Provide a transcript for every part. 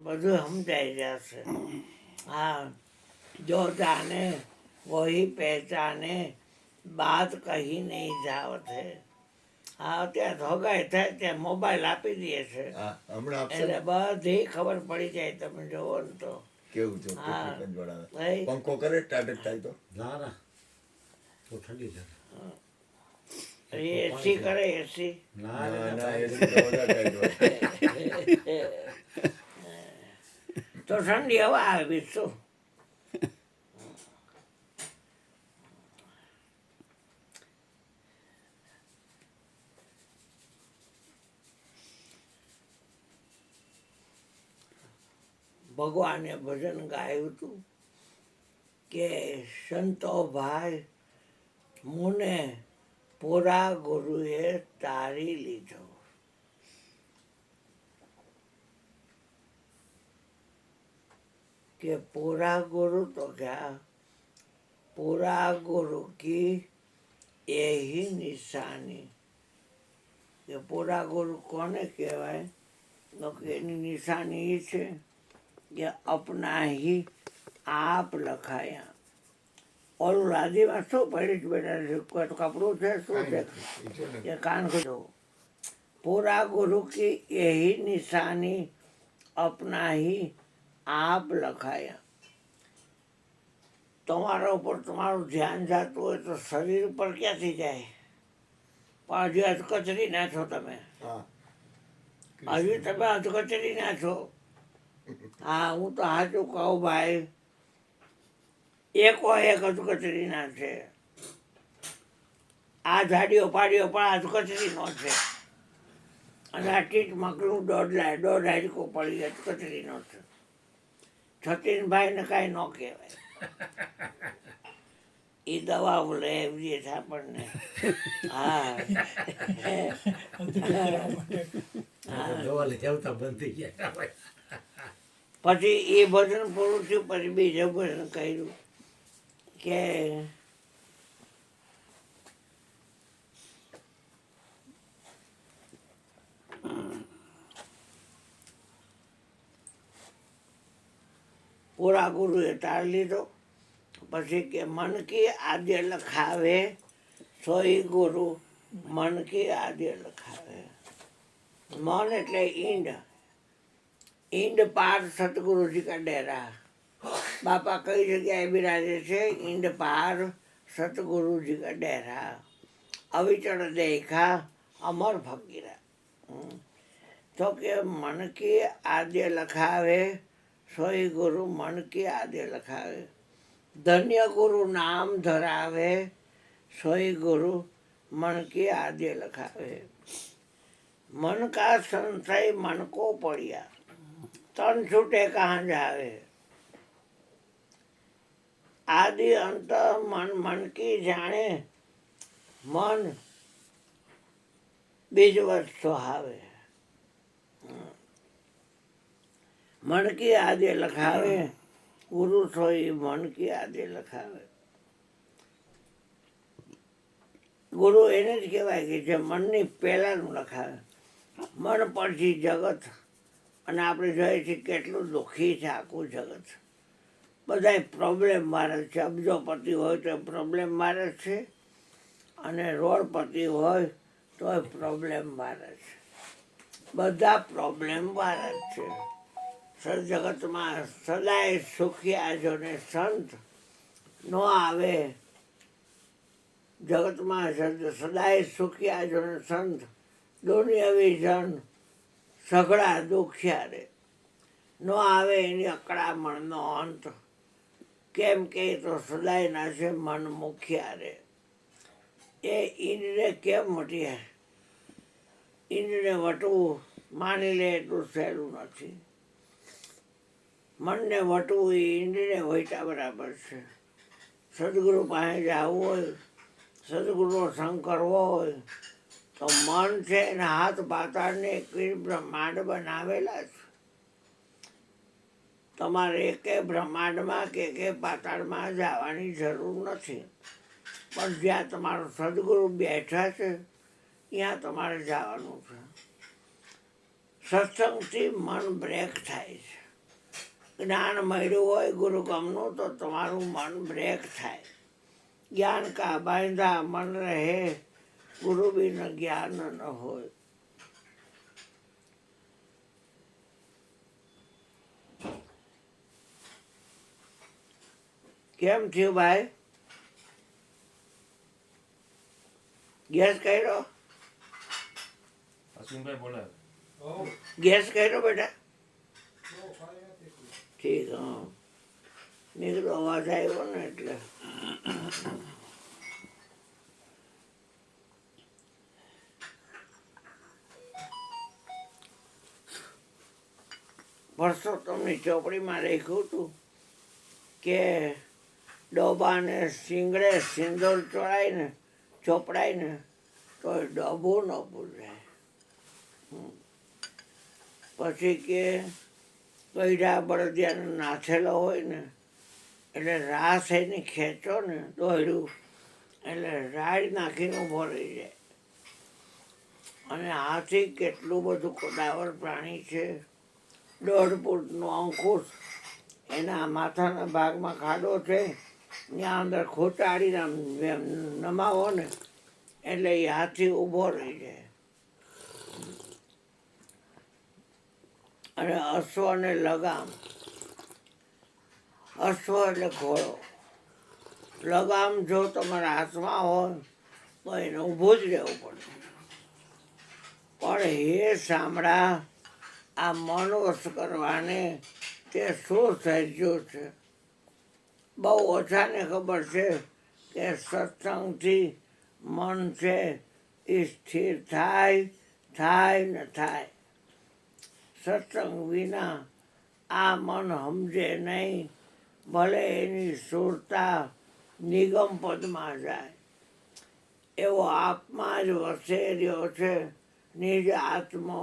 બધું સમજાઈ જશે. હા, જો જાને વહી પહેચાને બાત કહી નહીં જાવત હે. હા, અત્યારે ધોગાઈ થાય ત્યાં મોબાઈલ આપી દે છે એટલે બધી ખબર પડી જાય. તમે જોવો ને તો કેવું છે? હા ભાઈ પંખો કરે સ્ટાર્ટ થાય તો ના ના તો ઠંડી થાય. એસી કરે એસી ના ના ના ના એ તો બધા ટાઈટ હોય. તો ઠંડી હવા આવે શું? ભગવાને ભજન ગાયું હતું કે સંતો ભાઈ મુને પૂરા ગુરુએ તારી લીધો. કે પૂરા ગુરુ તો क्या પૂરા ગુરુ की यही નિશાની. કે પૂરા ગુરુ કોને કહેવાય? તો કે એની નિશાની એ છે કે અપના હી આપ લખાયા. ઓલું લાદીમાં શું પડી જ બેઠા છે? કોઈ કપડું છે શું છે કે કાન ખોજો? પૂરા ગુરુ કી यही નિશાની અપના હી આપ લખાયા. તમારા ઉપર તમારું ધ્યાન જતું હોય તો શરીર ઉપર ક્યાંથી જાય? પણ હજી અધકચરી ના છો તમે. હજી તમે અધકચરી ના છો. હા, હું તો સાચું કહું ભાઈ, એકો એક અધકચરી ના છે. આ જાડીઓ પાડીઓ પણ અધકચરી નો છે. અને આ ટીટ મકલું દોઢ હાડકો પડી અધકચરી નો છે. છતીનભાઈને કાંઈ ન કહેવાય. એ દવાઓ લે એવી છે આપણને. હા દવા લઈ આવતા બંધ થઈ ગયા. પછી એ ભજન પૂરું થયું. પછી બીજું ભજન કર્યું કે પૂરા ગુરુએ તાર લીધો. પછી કે મન કી આદ્ય લખાવે સોઈ ગુરુ મન કી આદ્ય લખાવે. મન એટલે ઈંડ. ઈંડ પાર સતગુરુજી કા ડેરા. બાપા કઈ જગ્યાએ બિરાજે છે? ઈંડ પાર સતગુરુજી કા ડેરા. અવિચળ દેખા અમર ફકીરા. તો કે મન કી આદ્ય લખાવે સોઈ ગુરુ મન કી આદ્ય લખાવે. ધન્ય ગુરુ નામ ધરાવે સોઈ ગુરુ મન કી આદ્ય લખાવે. મન કા સંશય મન કો પડ્યા તન છૂટે કહાં જાવે. આદિ અંત મન મન કી જાણે મન બીજવત સુહાવે. મન કી આદ્ય લખાવે ગુરુ સોઈ મન કી આદ્ય લખાવે. ગુરુ એને જ કહેવાય કે જે મનની પહેલાંનું લખાવે. મન પરથી જગત. અને આપણે જોઈએ છીએ કેટલું દુઃખી છે આખું જગત. બધા પ્રોબ્લેમ મારે છે. અબજોપતિ હોય તો પ્રોબ્લેમ મારે છે, અને રોડપતિ હોય તો પ્રોબ્લેમ મારે છે. બધા પ્રોબ્લેમ મારે છે. જગતમાં સદાય સુખિયા જોને સંત નો આવે. જગતમાં સદાય સુખિયા જોને સંત દુનિયાવી જન સઘળા દુખ્યા રે. નો આવે એની અકળામણનો અંત. કેમ કે તો સદાય ના છે મન મુખ્યા રે. એ ઈંડને કેમ મટીએ? ઈંડને વટવું માની લે એટલું સહેલું નથી. મનને વટવું એ ઈંડને વટ્યા બરાબર છે. સદગુરુ પાસે જવું હોય, સદગુરુનો સંગ કરવો હોય તો મન છે એના હાથ પાતાળને એકવીસ બ્રહ્માંડ બનાવેલા છે. તમારે એકે બ્રહ્માંડમાં કે પાતાળમાં જવાની જરૂર નથી. પણ જ્યાં તમારો સદગુરુ બેઠા છે ત્યાં તમારે જવાનું છે. સત્સંગથી મન બ્રેક થાય છે. જ્ઞાન મળ્યું હોય ગુરુગમનું તો તમારું મન બ્રેક થાય. જ્ઞાન કા બાંધા મન રહે, ગુરુ બિન જ્ઞાન ન હોય. કેમ થયું ભાઈ? ગેસ કર્યો? અશ્વિનભાઈ બોલે ગેસ કર્યો બેટા? ઠીક, હા. નીકળો અવાજ આવ્યો ને એટલે. પરસોત્તમની ચોપડીમાં લખ્યું હતું કે ડોબાને શિંગડે સિંદૂર ચોપડાઈને તો એ ડોબું ન પૂજાય. પછી કે ગઈઢા બળદિયાને નાથેલો હોય ને એટલે રાસ એની ખેંચો ને દોડ્યું એટલે રાડ નાખીને ઊભો રહી જાય. અને હાથી કેટલું બધું કોદાવર પ્રાણી છે, 1.5 ફૂટનું અંકુશ, એના માથાના ભાગમાં ખાડો છે, ત્યાં અંદર ખોટાડીને નમાવો ને એટલે એ હાથી ઊભો રહી જાય. અને અશ્વ અને લગામ, અશ્વ એટલે ઘોડો, લગામ જો તમારા હાથમાં હોય તો એને ઊભું જ રહેવું પડે. પણ હે સાંભળા, આ મન વશ કરવાને તે શું સહેજ્યું છે. બહુ ઓછાને ખબર છે કે સત્સંગથી મન છે એ સ્થિર થાય ને થાય. સત્સંગ વિના આ મન સમજે નહીં, ભલે એની સુરતા નિગમ પદમાં જાય. એવો આપમાં જ વસે રહ્યો છે નિજ આત્મો,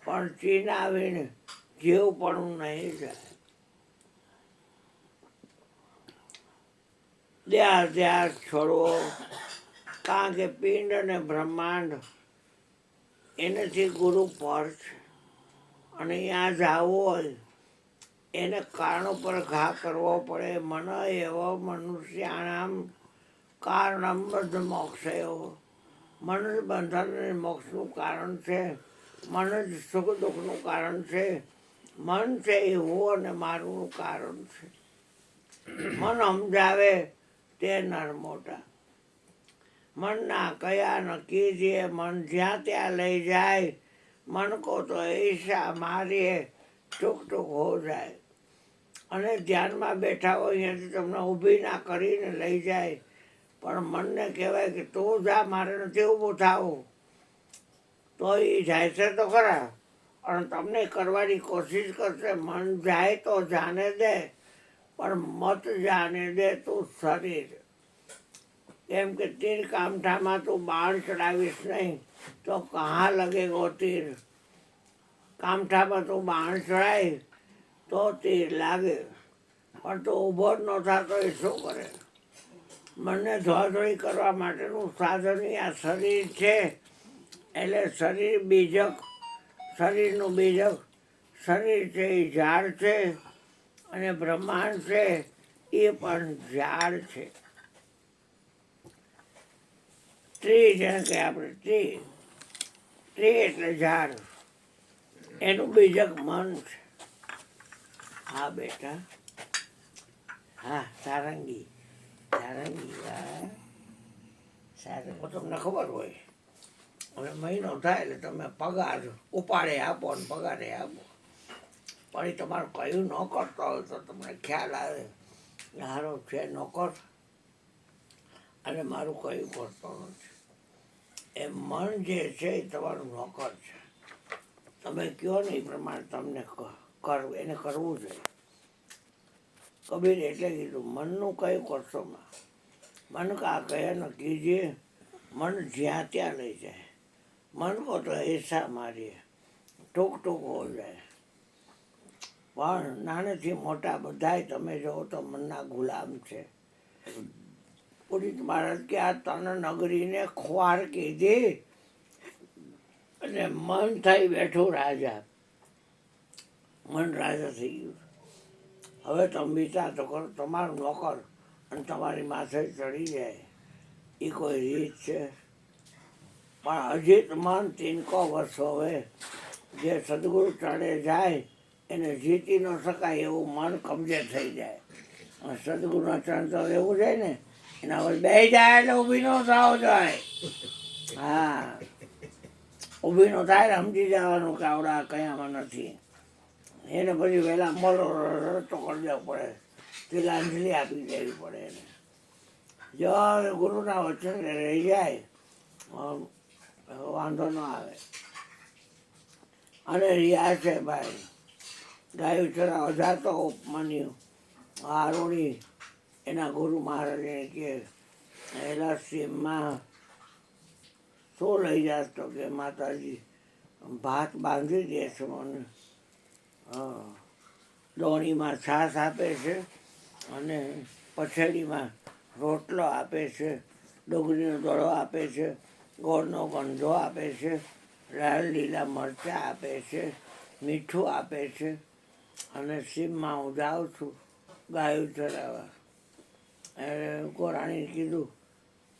પણ ચીનાવીને જીવ પણ નહીં જાય. દેહાધ્યાસ છોડવો, કારણ કે પિંડ અને બ્રહ્માંડ એનાથી ગુરુ પર છે. અને ત્યાં જવું હોય એને કારણ ઉપર ઘા કરવો પડે. મન એવો મનુષ્યાણામ કારણમ બદ્ધ મોક્ષયો. મન જ બંધન અને મોક્ષનું કારણ છે. મન જ સુખ દુઃખનું કારણ છે. મન છે એ હું અને મારું કારણ છે. મન સમજાવે તે નર મોટા. મનના કયા ન કીજીએ, મન જ્યાં ત્યાં લઈ જાય. મન કો તો ઈશા મારીએ, ટૂંક હો જાય. અને ધ્યાનમાં બેઠા હોય અહીંયાથી તમને ઊભી ના કરીને લઈ જાય. પણ મનને કહેવાય કે તું જા, મારે નથી ઊભું થવું. તો એ જાય છે તો ખરા, અને તમને કરવાની કોશિશ કરશે. મન જાય તો જાને દે, પણ મત જાને દે તું શરીર. કેમ કે તીર કામઠામાં તું બાણ ચડાવીશ નહીં તો કહા લગેગો તીર. કામઠામાં તું બાણ ચડાય તો તીર લાગે, પણ તું ઊભો જ ન થતો એ શું કરે? મનને ધોધોળી કરવા માટેનું સાધન આ શરીર છે. એટલે શરીર બીજક, શરીરનું બીજક. શરીર છે એ ઝાડ છે, અને બ્રહ્માંડ છે એ પણ ઝાડ છે. ટ્રી જેને કે આપણે ટ્રી એટલે ઝાડ, એનું બીજક મન છે. હા બેટા, હા સારંગી હા સારું. તમને ખબર હોય હવે મહિનો થાય એટલે તમે પગાર ઉપાડે આપો ને પગારે આપો. પણ એ તમારું કયું ન કરતો હોય તો તમને ખ્યાલ આવે હારો છે નોકર અને મારું કયું કરતો નથી. એ મન જે છે એ તમારું નોકર છે. તમે કહો ને એ પ્રમાણે તમને એને કરવું જોઈએ. કબીર એટલે કીધું મનનું કયું કરશો માં, મન કા કયા ન કીજીએ. મન જ્યાં ત્યાં લઈ જાય. મન કો તો એસા મારીએ, ટૂંક હો જાય. પણ નાનેથી મોટા બધાય તમે જો તો મનના ગુલામ છે. પુરીત મહારાજ કે આ તન નગરીને ખ્વાર કીધી અને મન થઈ બેઠું રાજા. મન રાજા થઈ ગયું. હવે તમે વિચાર તો કરો, તમારો નોકર અને તમારી માથે ચડી જાય એ કોઈ રીત છે? પણ હજી મન તીનકો વર્ષ હવે જે સદગુરુ ચડે જાય એને જીતી ન શકાય એવું મન કબજે થઈ જાય. અને સદગુરુના ચરણ તો એવું જાય ને એના પર બે જાય એટલે ઊભી ન થાવ જાય. હા, ઊભી ન થાય ને સમજી જવાનું કે આવડા કયામાં નથી. એને પછી વહેલા મળો રસ્તો કરી દેવો પડે, તિલાંજલિ આપી દેવી પડે એને. જો ગુરુના વચન રહી જાય વાંધો ન આવે. અને રિયા છે ભાઈ, ગાયું ચરાવવા જાતો ઉપમાન્યું આરોડી એના ગુરુ મહારાજને કે એલા સીમમાં શું લઈ જાતો? કે માતાજી ભાત બાંધી દે છે મને, દોણીમાં છાશ આપે છે અને પછેડીમાં રોટલો આપે છે, ડુંગળીનો દડો આપે છે, ગોળનો ગંધો આપે છે, લાલ લીલા મરચાં આપે છે, મીઠું આપે છે. અને સીમમાં હું જાઉં છું ગાયું ચરાવવા. ગોરાણીએ કીધું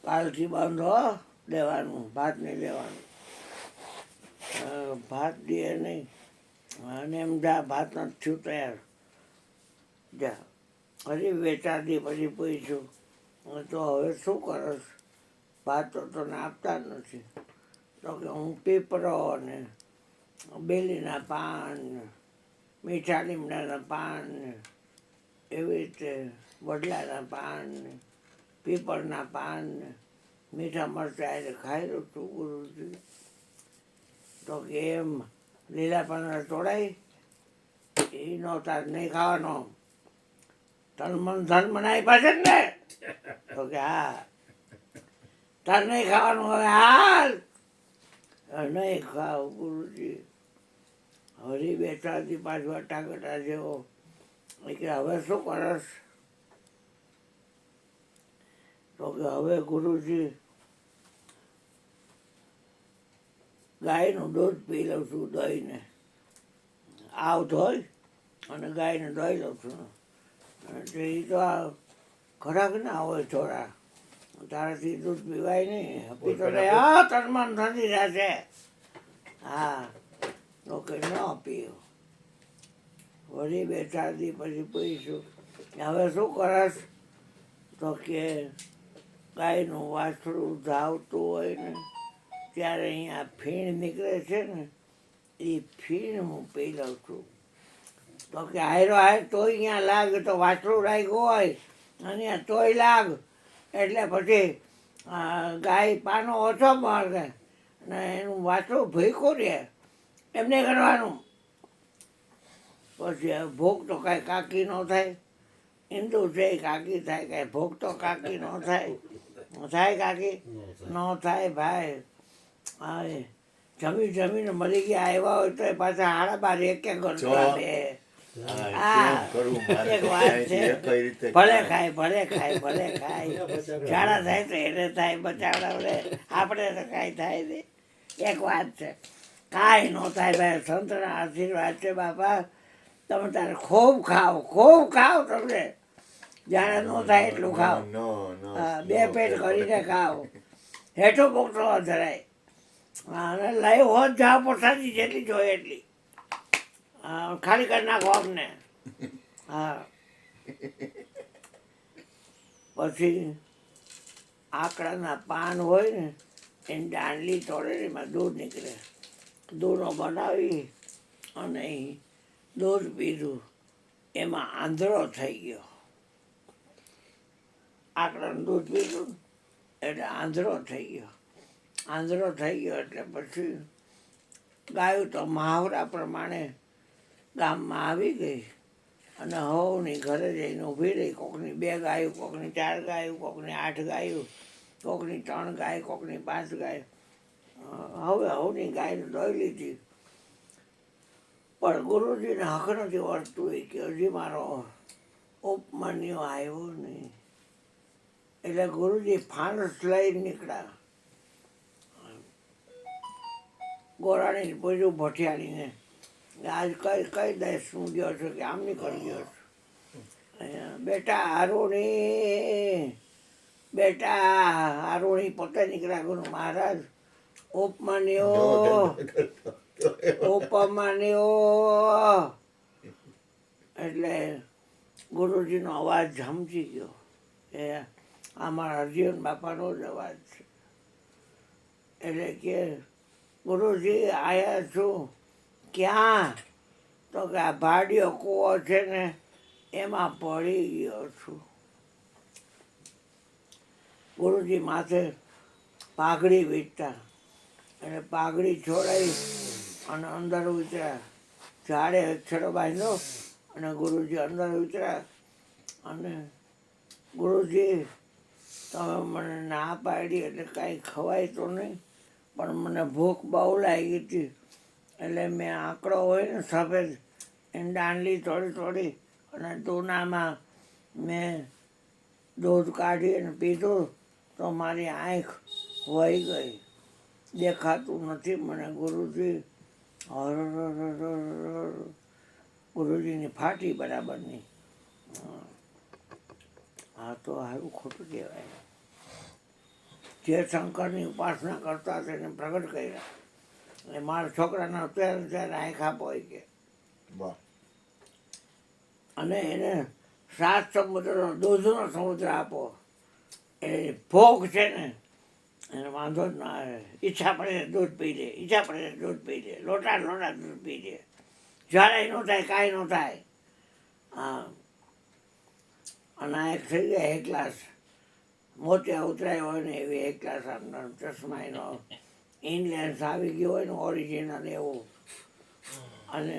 કાલથી બંધ હો દેવાનું, ભાત નહીં દેવાનું. ભાત દે નહીં અને એમ જા ભાત નથી થયું તૈયાર જા. હજી વેચાતી પછી પૂછ્યું તો હવે શું કરસ? ભાત તો તને આપતા જ નથી. તો કે હું પીપરો ને બેલીના પાન ને મીઠા લીમડાના પાન ને એવી રીતે વડલાના પાન ને પીપળના પાન ને મીઠા મરચાં એટલે ખાઈ લઉં છું ગુરુજી. તો કે એમ લીલા પાના તોડાય એ નહોતા નહીં ખાવાનો, તન મન ધન મનાય પાસે જ ને. તો કે હા, તાર નહીં ખાવાનું હવે હાલ. નહીં ખાવ ગુરુજી. હરી બેઠાથી પાછું અટાકટા જેવો કે હવે શું કરસ? તો કે હવે ગુરુજી ગાયનું દૂધ પી લઉં છું, દહીંને આવ ધોઈ અને ગાયને દોઈ લઉં છું. એ તો આ ખરાક ના હોય થોડા, તારાથી દૂધ પીવાય નહીં. પી તો હા તનમાં નથી જશે. હા, તો કે ન પીવું. વળી બે ચાર દી પછી પૂછ્યું હવે શું કરસ? તો કે ગાયનું વાછડું ધાવતું હોય ને ત્યારે અહીંયા ફીણ નીકળે છે ને એ ફીણ હું પી લઉં છું. તો કે હાયરો હાય તોય અહીંયા લાગ, તો વાછડું રાખ્યું હોય અને તોય લાગ એટલે પછી ગાય પાનો ઓછો મારે ને એનું વાછડું ભીખું રહે એમને કરવાનું. પછી ભૂખ તો કાંઈ કાકી ન થાય, હિન્દુ છે કાકી થાય, કાંઈ ભૂખ તો કાકી ન થાય. થાય કાકી? ન થાય ભાઈ. હા, જમી જમીને મરી ગયા આવ્યા હોય તો પાછા 12:30 એક ગણતા દે. હા, એક વાત છે. ભલે ખાય ભલે ખાય ભલે ખાય, ઝાડા થાય તો એને થાય, બચાવડાવડે આપણે તો કાંઈ થાય નહીં. એક વાત છે, કાંઈ ન થાય ભાઈ. સંતના આશીર્વાદ છે બાપા. તમે તારે ખૂબ ખાઓ તમને જાણે ન થાય એટલું ખાઓ. બે પેટ કરીને ખાઓ, હેઠું ભૂખ ન ધરાય. અને લઈ હોત જાઓ પ્રસાદી જેટલી જોઈએ એટલી ખાલી કરી નાખો અમને. હા, પછી આકડાના પાન હોય ને એની દાંડલી તોડે એમાં દૂધ નીકળે. દૂધો બનાવી અને દૂધ પીધું, એમાં આંધળો થઈ ગયો. આકડાનું દૂધ પીધું એટલે આંધળો થઈ ગયો. આંધળો થઈ ગયો એટલે પછી ગાયું તો મહાવરા પ્રમાણે ગામમાં આવી ગઈ અને હવની ઘરે જઈને ઊભી રહી. કોકની 2 ગાયું, કોકની 4 ગાયું, કોકની 8 ગાયું, કોકની 3 ગાય, કોકની 5 ગાય. હવે હવની ગાયને દોઈ લીધી. પણ ગુરુજીને હક નથી વળતું કે હજી મારો ઉપમાન્યો આવ્યો નહીં. એટલે ગુરુજી ફાનસ લઈ નીકળ્યા. ગોરાણી પૂછ્યું ભઠિયાણીને આજ કઈ કઈ દેશ હું ગયો છું કે આમની કરી ગયો છું. બેટા હારુણી પોતે નીકળ્યા ગુરુ મહારાજ ઉપમાન્યો ઉપમાન્યો એટલે ગુરુજીનો અવાજ સમજી ગયો એ અમારા હરજીવન બાપાનો જ અવાજ છે. એટલે કે ગુરુજી આયા છું ક્યાં? તો કે આ ભાડિયો કૂવો છે ને એમાં પડી ગયો છું. ગુરુજી માથે પાઘડી વીંટતા એટલે પાઘડી છોડાઈ અને અંદર ઉતર્યા. ઝાડે છેડો બાંધ્યો અને ગુરુજી અંદર ઉતર્યા અને ગુરુજી તમે મને ના પાડી એટલે કાંઈ ખવાય તો નહીં, પણ મને ભૂખ બહુ લાગી હતી એટલે મેં આંકડો હોય ને સફેદ એની દાંડલી તોડી અને દૂનામાં મેં દૂધ કાઢી અને પીધું તો મારી આંખ વહી ગઈ, દેખાતું નથી મને. ગુરુજી ગુરુજીની ફાટી બરાબરની. હા તો સારું ખોટું કહેવાય. જે શંકરની ઉપાસના કરતા તેને પ્રગટ કર્યા. એટલે મારા છોકરાને અત્યારે આંખ આપો કે વાહ. અને એને 7 સમુદ્રનો દૂધનો સમુદ્ર આપો. એ ભોગ છે ને એને વાંધો જ ના આવે. ઈચ્છા પડે દૂધ પી લે, ઈચ્છા પડે દૂધ પી લે, લોટા દૂધ પી લે. જરાય ન થાય, કાંઈ ન થાય. હા. અને આ એક થઈ જાય એક ગ્લાસ મોતિયા ઉતરાય હોય ને એવી એક ગ્લાસ અંદર ચશ્મા એનો ઇનલેન્સ આવી ગયો હોય ને ઓરિજિનલ એવું. અને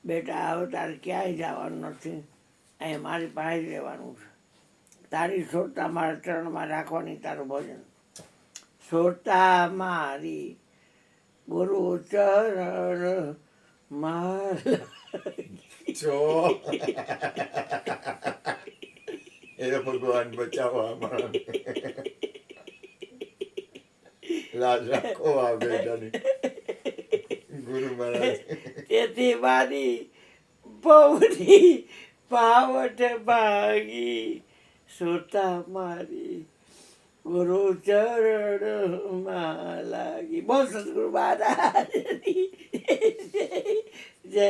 બેટા હવે તારે ક્યાંય જવાનું નથી, અહીં મારી પાસે જ રહેવાનું છે. તારી સુરતા મારા ચરણમાં રાખવાની, તારું ભજન. સુરતા મારી ગુરુ ચરણ મારા જો એ ભગવાન બચાવો અમારા. લાજ રાખો આ બેટાની. ગુરુ મહારાજ તેથી મારી બહુની પાવટ ભાગી સુરતા મારી ગુરુ ચરણમાં લાગી. બહુ સદગુરુ મહારાજ જય